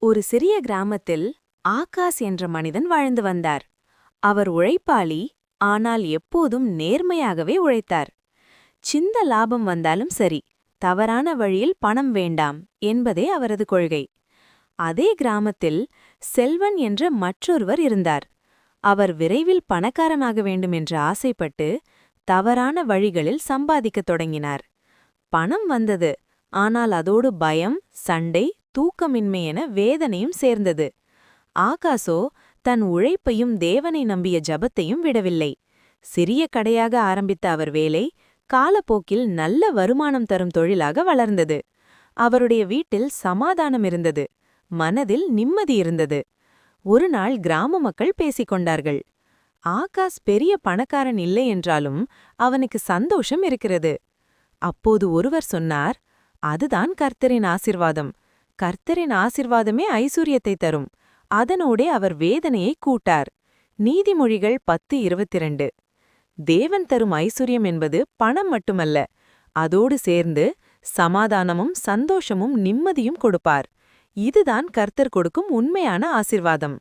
ஒரு சிறிய கிராமத்தில் ஆகாஷ் என்ற மனிதன் வாழ்ந்து வந்தார். அவர் உழைப்பாளி, ஆனால் எப்போதும் நேர்மையாகவே உழைத்தார். சின்ன லாபம் வந்தாலும் சரி, தவறான வழியில் பணம் வேண்டாம் என்பதே அவரது கொள்கை. அதே கிராமத்தில் செல்வன் என்ற மற்றொருவர் இருந்தார். அவர் விரைவில் பணக்காரனாக வேண்டும் என்று ஆசைப்பட்டு தவறான வழிகளில் சம்பாதிக்கத் தொடங்கினார். பணம் வந்தது, ஆனால் அதோடு பயம், சண்டை, தூக்கமின்மை என வேதனையும் சேர்ந்தது. ஆகாசோ தன் உழைப்பையும் தேவனை நம்பிய ஜபத்தையும் விடவில்லை. சிறிய கடையாக ஆரம்பித்த அவர் வேலை காலப்போக்கில் நல்ல வருமானம் தரும் தொழிலாக வளர்ந்தது. அவருடைய வீட்டில் சமாதானம் இருந்தது, மனதில் நிம்மதி இருந்தது. ஒரு நாள் கிராம மக்கள் பேசிக்கொண்டார்கள். ஆகாஷ் பெரிய பணக்காரன் இல்லை என்றாலும் அவனுக்கு சந்தோஷம் இருக்கிறது. அப்போது ஒருவர் சொன்னார், அதுதான் கர்த்தரின் ஆசிர்வாதம். கர்த்தரின் ஆசிர்வாதமே ஐசுரியத்தை தரும். அதனோடே அவர் வேதனையை கூட்டார். நீதிமொழிகள் 10:22. தேவன் தரும் ஐசுரியம் என்பது பணம் மட்டுமல்ல, அதோடு சேர்ந்து சமாதானமும் சந்தோஷமும் நிம்மதியும் கொடுப்பார். இதுதான் கர்த்தர் கொடுக்கும் உண்மையான ஆசிர்வாதம்.